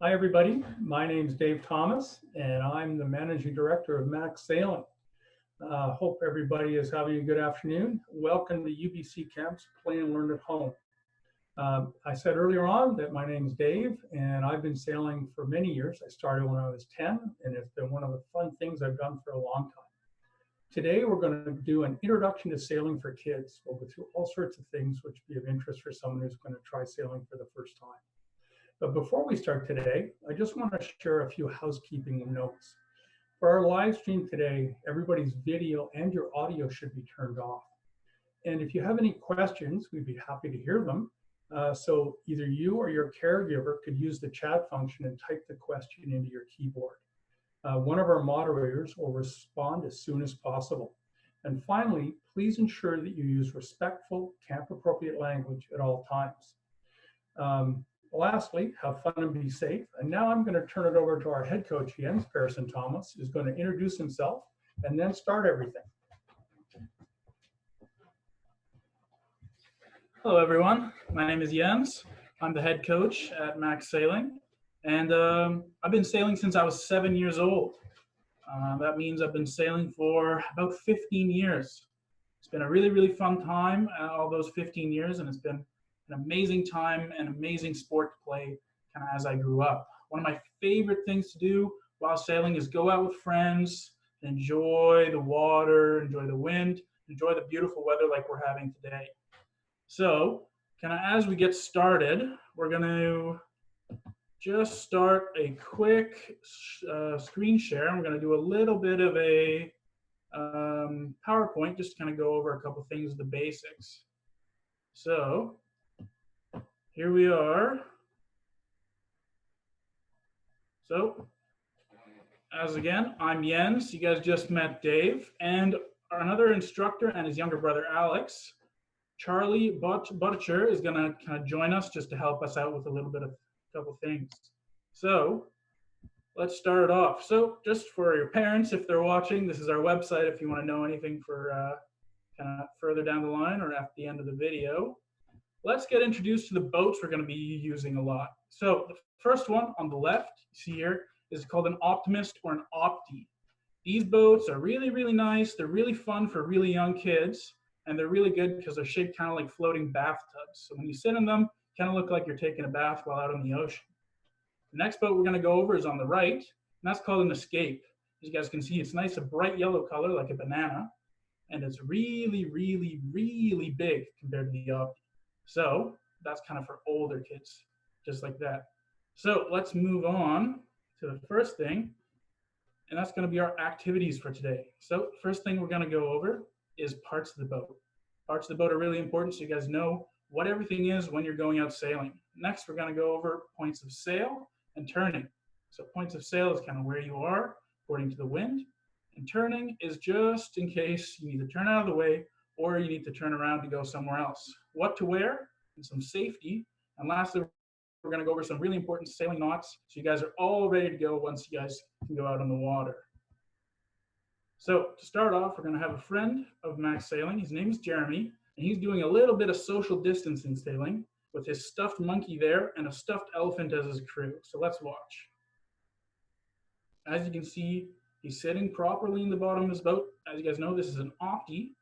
Hi, everybody. My name is Dave Thomas, and I'm the Managing Director of MacSailing. Hope everybody is having a good afternoon. Welcome to UBC Camps Play and Learn at Home. I said earlier on that my name is Dave, and I've been sailing for many years. I started when I was 10, and it's been one of the fun things I've done for a long time. Today, we're going to do an introduction to sailing for kids. We'll go through all sorts of things which would be of interest for someone who's going to try sailing for the first time. But before we start today, I just want to share a few housekeeping notes. For our live stream today, everybody's video and your audio should be turned off. And if you have any questions, we'd be happy to hear them. So either you or your caregiver could use the chat function and type the question into your keyboard. One of our moderators will respond as soon as possible. And finally, please ensure that you use respectful, camp-appropriate language at all times. Lastly, have fun and be safe. And now I'm going to turn it over to our head coach, Jens Persson Thomas, who's going to introduce himself and then start everything. Hello, everyone. My name is Jens. I'm the head coach at MacSailing, and I've been sailing since I was 7 years old. That means I've been sailing for about 15 years. It's been a really, really fun time, all those 15 years, and it's been an amazing time and amazing sport to play kind of as I grew up. One of my favorite things to do while sailing is go out with friends, enjoy the water, enjoy the wind, enjoy the beautiful weather like we're having today. So kind of as we get started, we're going to just start a quick screen share. I'm going to do a little bit of a PowerPoint just to kind of go over a couple things, the basics. So here we are. So, as again, I'm Jens. You guys just met Dave, and another instructor and his younger brother, Alex. Charlie Butcher is going to kind of join us just to help us out with a little bit of a couple things. So, let's start it off. So, just for your parents, if they're watching, this is our website if you want to know anything for kind of further down the line or at the end of the video. Let's get introduced to the boats we're going to be using a lot. So the first one on the left, you see here, is called an Optimist or an Opti. These boats are really, really nice. They're really fun for really young kids, and they're really good because they're shaped kind of like floating bathtubs. So when you sit in them, kind of look like you're taking a bath while out in the ocean. The next boat we're going to go over is on the right, and that's called an Escape. As you guys can see, it's nice, a bright yellow color like a banana, and it's really, really, really big compared to the Opti. So that's kind of for older kids, just like that. So let's move on to the first thing, and that's going to be our activities for today. So first thing we're going to go over is parts of the boat. Parts of the boat are really important so you guys know what everything is when you're going out sailing. Next, we're going to go over points of sail and turning. So points of sail is kind of where you are according to the wind, and turning is just in case you need to turn out of the way or you need to turn around to go somewhere else. What to wear and some safety. And lastly, we're going to go over some really important sailing knots so you guys are all ready to go once you guys can go out on the water. So to start off, we're going to have a friend of MacSailing. His name is Jeremy, and he's doing a little bit of social distancing sailing with his stuffed monkey there and a stuffed elephant as his crew. So let's watch. As you can see, he's sitting properly in the bottom of his boat. As you guys know, this is an Opti.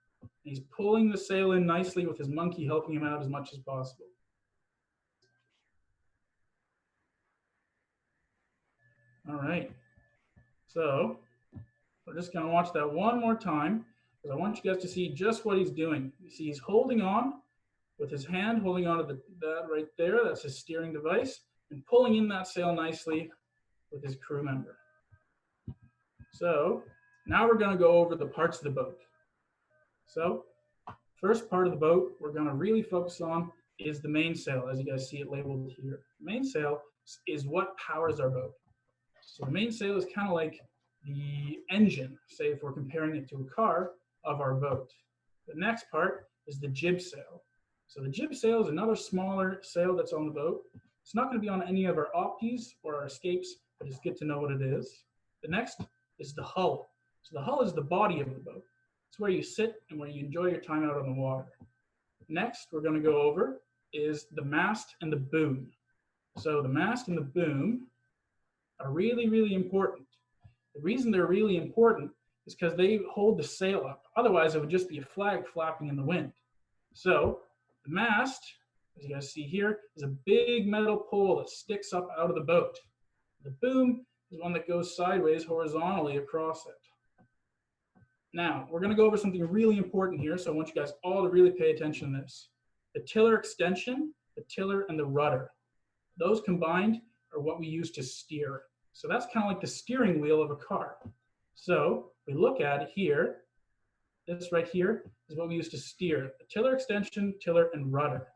He's pulling the sail in nicely with his monkey helping him out as much as possible. All right, so we're just going to watch that one more time because I want you guys to see just what he's doing. You see he's holding on with his hand, holding on to that right there. That's his steering device, and pulling in that sail nicely with his crew member. So now we're going to go over the parts of the boat. So first part of the boat we're going to really focus on is the mainsail, as you guys see it labeled here. The mainsail is what powers our boat. So the mainsail is kind of like the engine, say if we're comparing it to a car, of our boat. The next part is the jib sail. So the jib sail is another smaller sail that's on the boat. It's not going to be on any of our Optis or our Escapes, but it's good to know what it is. The next is the hull. So the hull is the body of the boat. It's where you sit and where you enjoy your time out on the water. Next, we're going to go over is the mast and the boom. So the mast and the boom are really, really important. The reason they're really important is because they hold the sail up. Otherwise, it would just be a flag flapping in the wind. So the mast, as you guys see here, is a big metal pole that sticks up out of the boat. The boom is one that goes sideways horizontally across it. Now, we're going to go over something really important here, so I want you guys all to really pay attention to this. The tiller extension, the tiller, and the rudder. Those combined are what we use to steer. So that's kind of like the steering wheel of a car. So we look at it here. This right here is what we use to steer. The tiller extension, tiller, and rudder.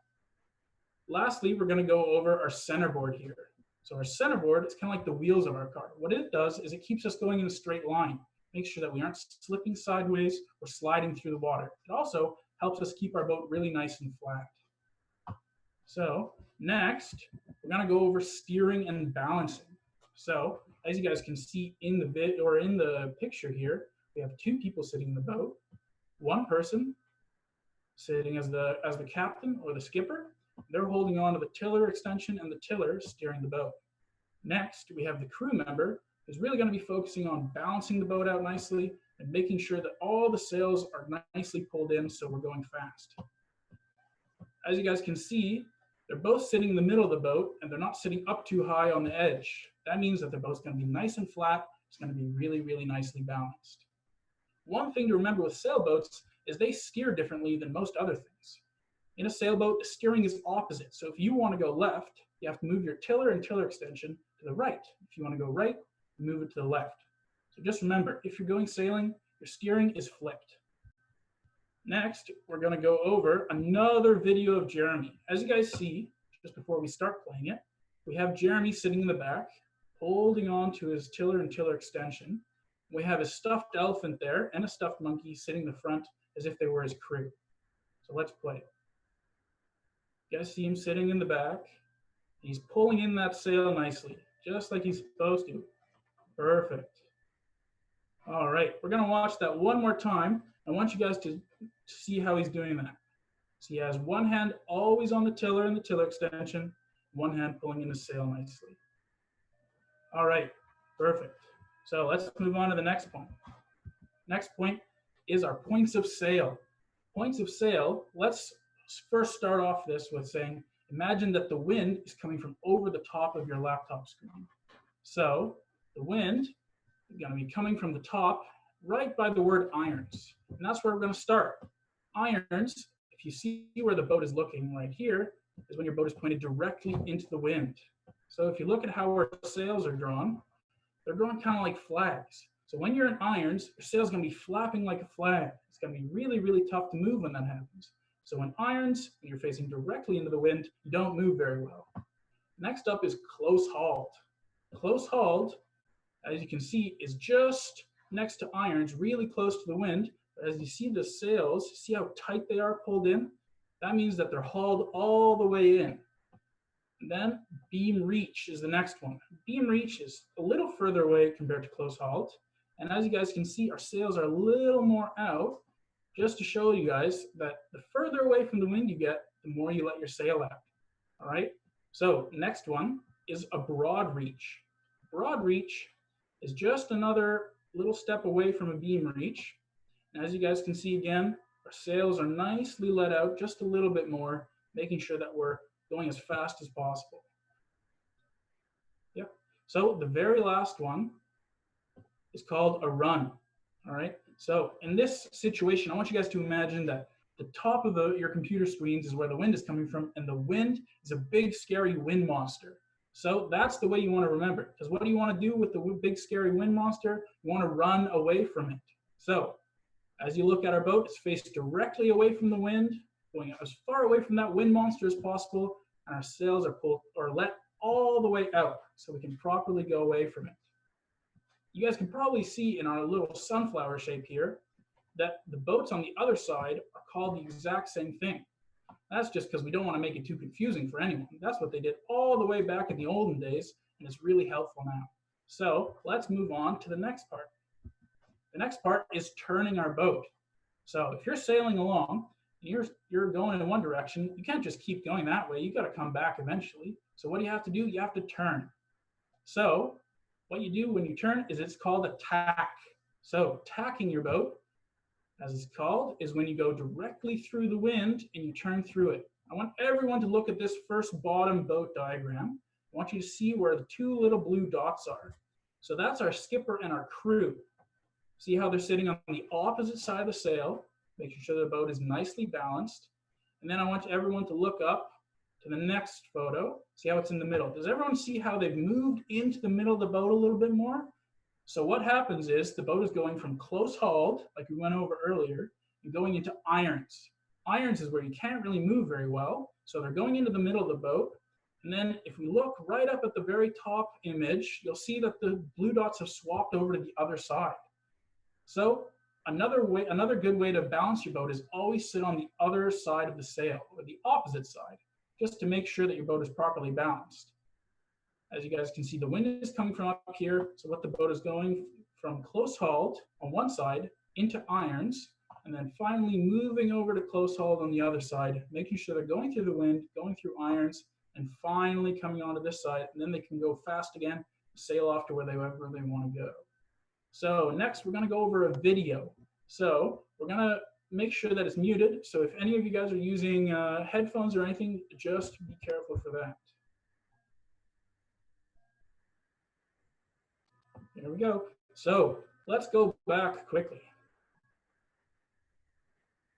Lastly, we're going to go over our centerboard here. So our centerboard is kind of like the wheels of our car. What it does is it keeps us going in a straight line. Make sure that we aren't slipping sideways or sliding through the water. It also helps us keep our boat really nice and flat. So next, we're going to go over steering and balancing. So as you guys can see in the picture here, we have two people sitting in the boat. One person sitting as the captain or the skipper. They're holding on to the tiller extension and the tiller steering the boat. Next, we have the crew member who's really going to be focusing on balancing the boat out nicely and making sure that all the sails are nicely pulled in so we're going fast. As you guys can see, they're both sitting in the middle of the boat and they're not sitting up too high on the edge. That means that they're both going to be nice and flat. It's going to be really, really nicely balanced. One thing to remember with sailboats is they steer differently than most other things. In a sailboat, the steering is opposite. So if you want to go left, you have to move your tiller and tiller extension to the right. If you want to go right, you move it to the left. So just remember, if you're going sailing, your steering is flipped. Next, we're going to go over another video of Jeremy. As you guys see, just before we start playing it, we have Jeremy sitting in the back, holding on to his tiller and tiller extension. We have a stuffed elephant there and a stuffed monkey sitting in the front as if they were his crew. So let's play. You guys see him sitting in the back. He's pulling in that sail nicely, just like he's supposed to. Perfect. All right, we're going to watch that one more time. I want you guys to see how he's doing that. So he has one hand always on the tiller and the tiller extension, one hand pulling in the sail nicely. All right, perfect. So let's move on to the next point. Next point is our points of sail. Points of sail, let's first start off this with saying, imagine that the wind is coming from over the top of your laptop screen. So the wind is going to be coming from the top right by the word irons. And that's where we're going to start. Irons, if you see where the boat is looking right here, is when your boat is pointed directly into the wind. So if you look at how our sails are drawn, they're drawn kind of like flags. So when you're in irons, your sail's going to be flapping like a flag. It's going to be really, really tough to move when that happens. So in irons, when you're facing directly into the wind, you don't move very well. Next up is close hauled. Close hauled, as you can see, is just next to irons, really close to the wind. But as you see the sails, see how tight they are pulled in? That means that they're hauled all the way in. And then beam reach is the next one. Beam reach is a little further away compared to close hauled. And as you guys can see, our sails are a little more out, just to show you guys that the further away from the wind you get, the more you let your sail out. All right, so next one is a broad reach. Broad reach is just another little step away from a beam reach. And as you guys can see again, our sails are nicely let out just a little bit more, making sure that we're going as fast as possible. Yep. So the very last one is called a run. All right. So in this situation, I want you guys to imagine that the top of your computer screens is where the wind is coming from, and the wind is a big, scary wind monster. So that's the way you want to remember it. Because what do you want to do with the big, scary wind monster? You want to run away from it. So as you look at our boat, it's faced directly away from the wind, going as far away from that wind monster as possible, and our sails are pulled or let all the way out so we can properly go away from it. You guys can probably see in our little sunflower shape here that the boats on the other side are called the exact same thing. That's just because we don't want to make it too confusing for anyone. That's what they did all the way back in the olden days, and it's really helpful now. So let's move on to the next part. The next part is turning our boat. So if you're sailing along, you're going in one direction, you can't just keep going that way. You got to come back eventually. So what do you have to do? You have to turn. So What you do when you turn is it's called a tack. So tacking your boat, as it's called, is when you go directly through the wind and you turn through it. I want everyone to look at this first bottom boat diagram. I want you to see where the two little blue dots are. So that's our skipper and our crew. See how they're sitting on the opposite side of the sail, making sure the boat is nicely balanced. And then I want everyone to look up to the next photo. See how it's in the middle. Does everyone see how they've moved into the middle of the boat a little bit more? So what happens is the boat is going from close hauled, like we went over earlier, and going into irons. Irons is where you can't really move very well. So they're going into the middle of the boat. And then if we look right up at the very top image, you'll see that the blue dots have swapped over to the other side. So another good way to balance your boat is always sit on the other side of the sail, or the opposite side, just to make sure that your boat is properly balanced. As you guys can see, the wind is coming from up here, so what the boat is going from close hauled on one side into irons, and then finally moving over to close hauled on the other side, making sure they're going through the wind, going through irons, and finally coming onto this side, and then they can go fast again, sail off to wherever they want to go. So next, we're going to go over a video. So we're going to make sure that it's muted. So if any of you guys are using headphones or anything, just be careful for that. There we go. So let's go back quickly.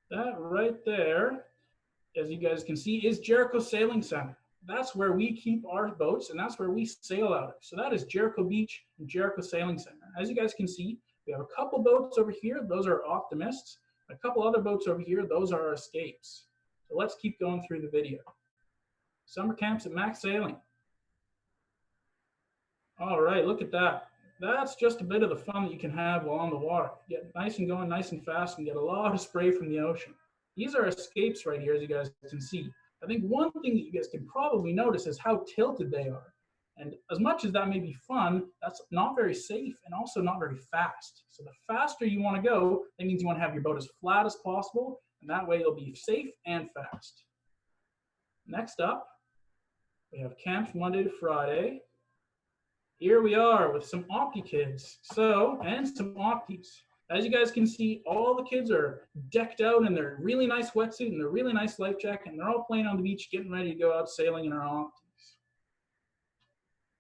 That right there, as you guys can see, is Jericho Sailing Center. That's where we keep our boats, and that's where we sail out of. So that is Jericho Beach and Jericho Sailing Center. As you guys can see, we have a couple boats over here. Those are Optimists. A couple other boats over here. Those are our Escapes. So let's keep going through the video. Summer camps at MacSailing. All right, look at that. That's just a bit of the fun that you can have while on the water. Get nice and going nice and fast and get a lot of spray from the ocean. These are Escapes right here, as you guys can see. I think one thing that you guys can probably notice is how tilted they are. And as much as that may be fun, that's not very safe and also not very fast. So the faster you want to go, that means you want to have your boat as flat as possible, and that way it'll be safe and fast. Next up, we have camps Monday to Friday. Here we are with some Opti kids. And some Optis. As you guys can see, all the kids are decked out in their really nice wetsuit and their really nice life jacket, and they're all playing on the beach, getting ready to go out sailing in our Optis.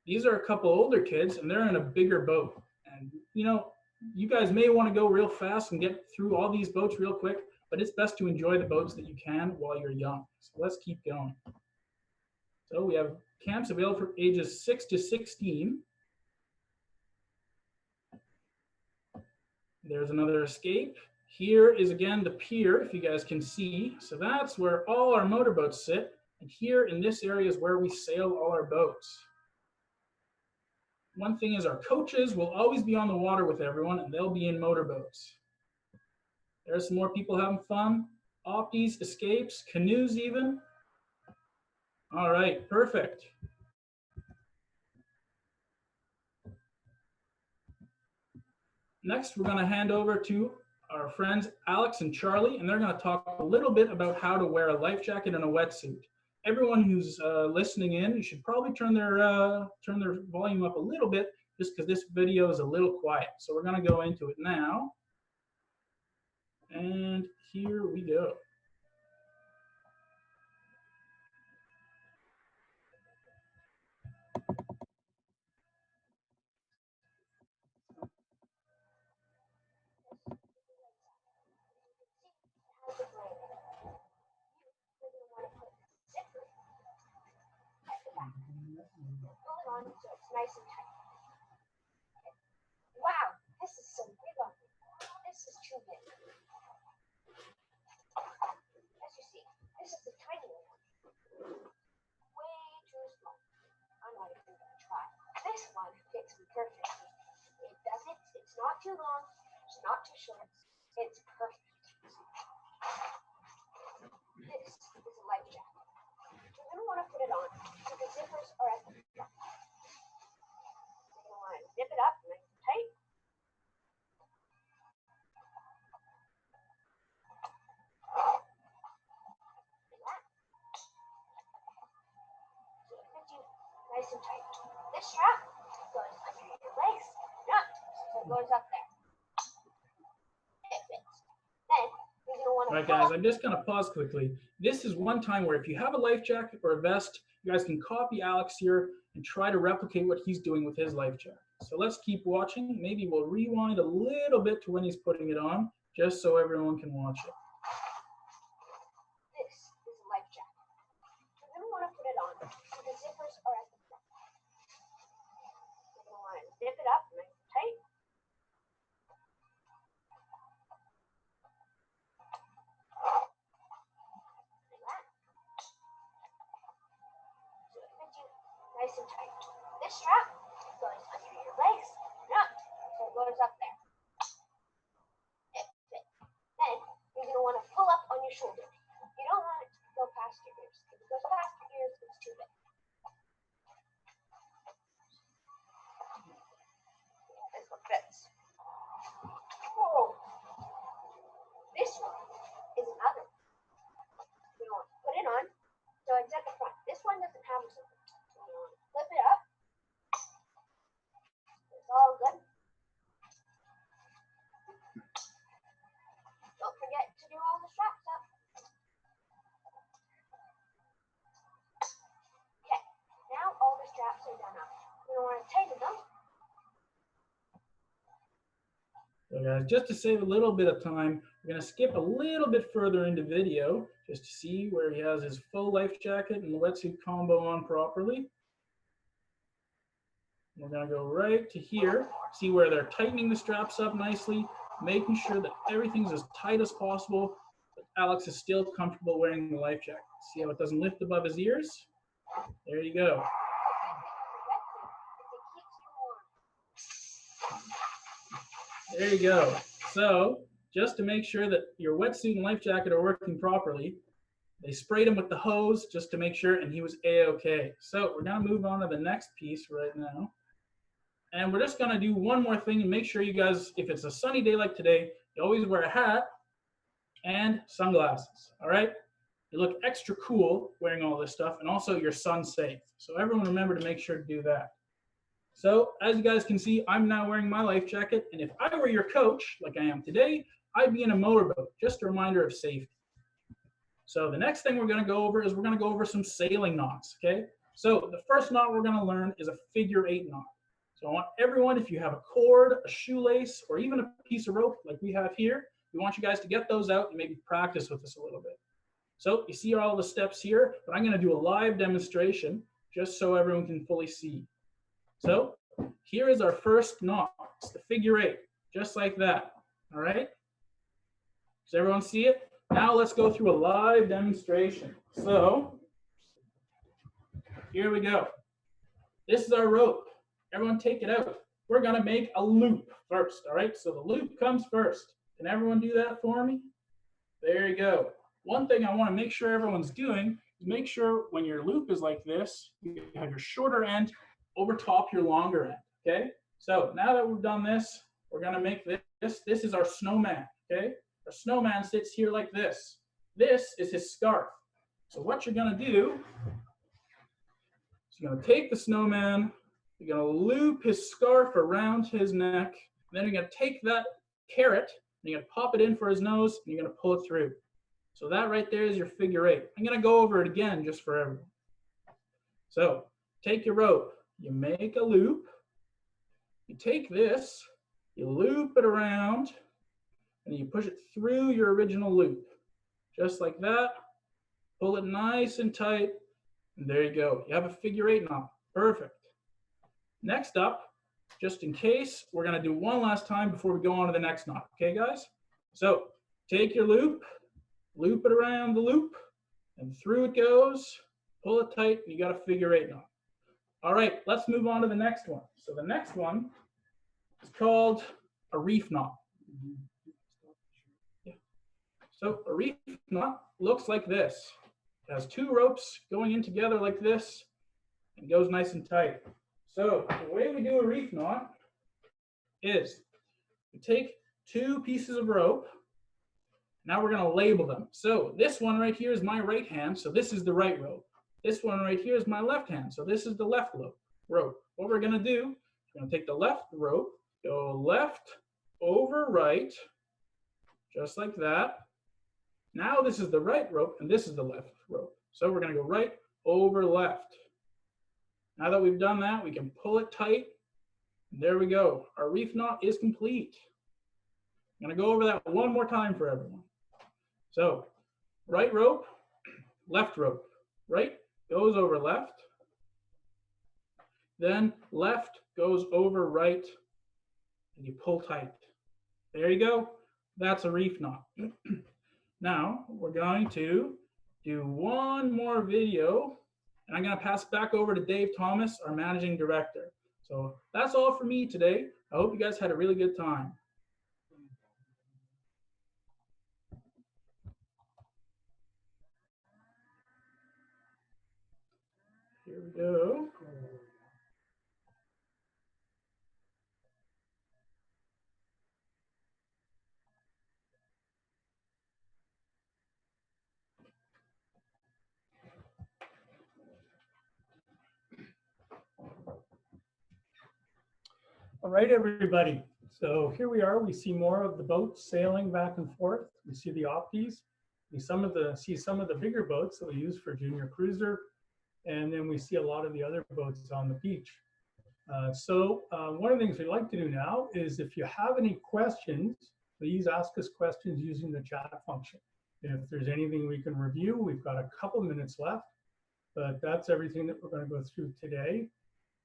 These are a couple older kids, and they're in a bigger boat. And you know, you guys may want to go real fast and get through all these boats real quick, but it's best to enjoy the boats that you can while you're young. So let's keep going. So we have camps available for ages 6 to 16. There's another Escape. Here is again the pier, if you guys can see. So that's where all our motorboats sit. And here in this area is where we sail all our boats. One thing is our coaches will always be on the water with everyone, and they'll be in motorboats. There's some more people having fun. Optis, Escapes, canoes even. All right, perfect. Next, we're going to hand over to our friends Alex and Charlie, and they're going to talk a little bit about how to wear a life jacket and a wetsuit. Everyone who's listening in, you should probably turn their volume up a little bit, just because this video is a little quiet. So we're going to go into it now. And here we go. So it's nice and tight. Wow, this is so big on me. This is too big. As you see, this is a tiny one. Way too small. I'm not even going to try. This one fits me perfectly. It's not too long, it's not too short. It's perfect. This is a life jacket. You're going to want to put it on so the zippers are at the front. You're going to want to zip it up nice and tight. Nice and tight. This strap goes under your leg. All right, guys, I'm just going to pause quickly. This is one time where if you have a life jacket or a vest, you guys can copy Alex here and try to replicate what he's doing with his life jacket. So let's keep watching. Maybe we'll rewind a little bit to when he's putting it on, just so everyone can watch it. This is a life jacket. You're going to want to put it on so the zippers are at the front. You're going to want to zip it up nice and tight. Like that. So it fits you nice and tight. This strap goes under your legs and up, so it goes up there. It fits. Then you're going to want to pull up on your shoulders. You don't want it to go past your ears. If it goes past your ears, it's too big. This one fits. Oh, this one is another. You want to put it on, so it's at the front. This one doesn't have a zipper. So you want to flip it up. It's all good. Don't forget to do all the straps up. Okay, now all the straps are done up. You want to tighten them. So guys, just to save a little bit of time, we're going to skip a little bit further into video just to see where he has his full life jacket and the wetsuit combo on properly. We're going to go right to here, see where they're tightening the straps up nicely, making sure that everything's as tight as possible, but Alex is still comfortable wearing the life jacket. See how it doesn't lift above his ears? There you go. There you go. So just to make sure that your wetsuit and life jacket are working properly, they sprayed him with the hose just to make sure, and he was A-okay. So we're going to move on to the next piece right now. And we're just going to do one more thing and make sure you guys, if it's a sunny day like today, you always wear a hat and sunglasses, all right? You look extra cool wearing all this stuff, and also you're sun safe. So everyone remember to make sure to do that. So as you guys can see, I'm now wearing my life jacket, and if I were your coach, like I am today, I'd be in a motorboat. Just a reminder of safety. So the next thing we're going to go over is we're going to go over some sailing knots, okay? So the first knot we're going to learn is a figure 8 knot. So I want everyone, if you have a cord, a shoelace, or even a piece of rope like we have here, we want you guys to get those out and maybe practice with us a little bit. So you see all the steps here, but I'm going to do a live demonstration just so everyone can fully see. So here is our first knot. It's the figure 8, just like that. All right? Does everyone see it? Now let's go through a live demonstration. So here we go. This is our rope. Everyone take it out. We're going to make a loop first. All right? So the loop comes first. Can everyone do that for me? There you go. One thing I want to make sure everyone's doing is make sure when your loop is like this, you have your shorter end over top your longer end, okay? So now that we've done this, we're gonna make this. This is our snowman, okay? Our snowman sits here like this. This is his scarf. So what you're gonna do is you're gonna take the snowman, you're gonna loop his scarf around his neck, and then you're gonna take that carrot, and you're gonna pop it in for his nose, and you're gonna pull it through. So that right there is your figure 8. I'm gonna go over it again just for everyone. So take your rope, you make a loop, you take this, you loop it around, and you push it through your original loop. Just like that, pull it nice and tight, and there you go. You have a figure 8 knot, perfect. Next up, just in case, we're gonna do one last time before we go on to the next knot, okay guys? So take your loop, loop it around the loop, and through it goes, pull it tight, and you got a figure 8 knot. All right, let's move on to the next one. So the next one is called a reef knot. Yeah. So a reef knot looks like this. It has 2 ropes going in together like this and goes nice and tight. So the way we do a reef knot is we take 2 pieces of rope. Now we're going to label them. So this one right here is my right hand, so this is the right rope. This one right here is my left hand, so this is the left rope. What we're going to do, we're going to take the left rope, go left over right, just like that. Now this is the right rope and this is the left rope. So we're going to go right over left. Now that we've done that, we can pull it tight. There we go. Our reef knot is complete. I'm going to go over that one more time for everyone. So right rope, left rope. Right goes over left. Then left goes over right, and you pull tight. There you go. That's a reef knot. Now we're going to do one more video, and I'm going to pass it back over to Dave Thomas, our managing director. So that's all for me today. I hope you guys had a really good time. Here we go. All right, everybody. So here we are. We see more of the boats sailing back and forth. We see the opties. We see some of the bigger boats that we use for junior cruiser. And then we see a lot of the other boats on the beach. One of the things we like to do now is if you have any questions, please ask us questions using the chat function. If there's anything we can review, we've got a couple minutes left, but that's everything that we're going to go through today.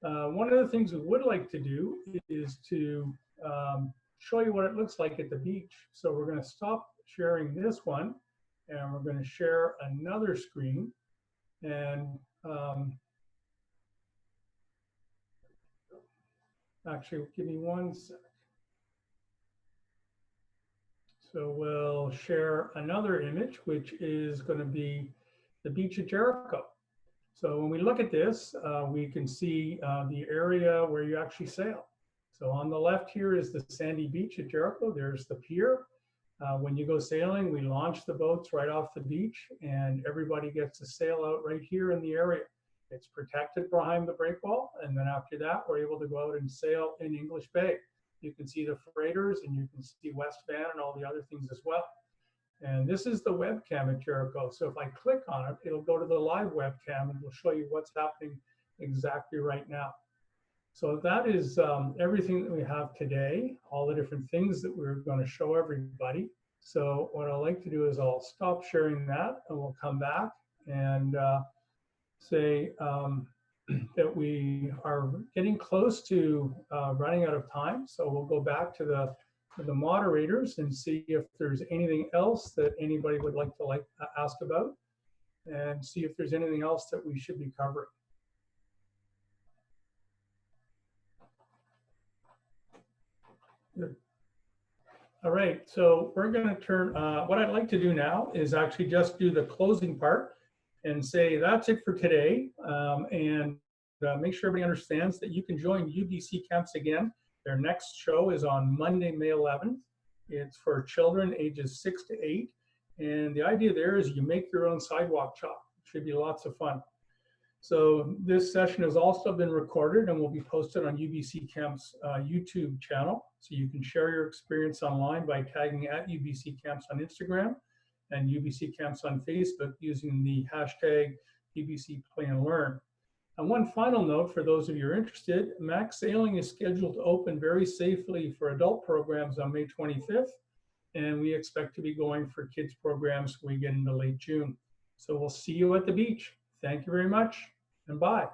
One of the things we would like to do is to show you what it looks like at the beach. So we're going to stop sharing this one, and we're going to share another screen. And actually, give me one sec. So we'll share another image, which is going to be the beach at Jericho. So when we look at this, we can see the area where you actually sail. So on the left here is the sandy beach at Jericho. There's the pier. When you go sailing, we launch the boats right off the beach, and everybody gets to sail out right here in the area. It's protected behind the break wall, and then after that, we're able to go out and sail in English Bay. You can see the freighters, and you can see West Van and all the other things as well. And this is the webcam at Jericho. So if I click on it, it'll go to the live webcam and it'll show you what's happening exactly right now. So that is everything that we have today, all the different things that we're going to show everybody. So what I'd like to do is I'll stop sharing that, and we'll come back and say that we are getting close to running out of time. So we'll go back to the moderators and see if there's anything else that anybody would like to ask about, and see if there's anything else that we should be covering. Good. All right, so we're going to turn, what I'd like to do now is actually just do the closing part and say that's it for today, and make sure everybody understands that you can join UBC Camps again. Their next show is on Monday, May 11th. It's for children ages 6 to 8. And the idea there is you make your own sidewalk chalk. It should be lots of fun. So this session has also been recorded and will be posted on UBC Camps YouTube channel. So you can share your experience online by tagging at UBC Camps on Instagram and UBC Camps on Facebook using the hashtag UBC Play and Learn. And one final note for those of you who are interested, MacSailing is scheduled to open very safely for adult programs on May 25th, and we expect to be going for kids programs when we get into late June. So we'll see you at the beach. Thank you very much, and bye.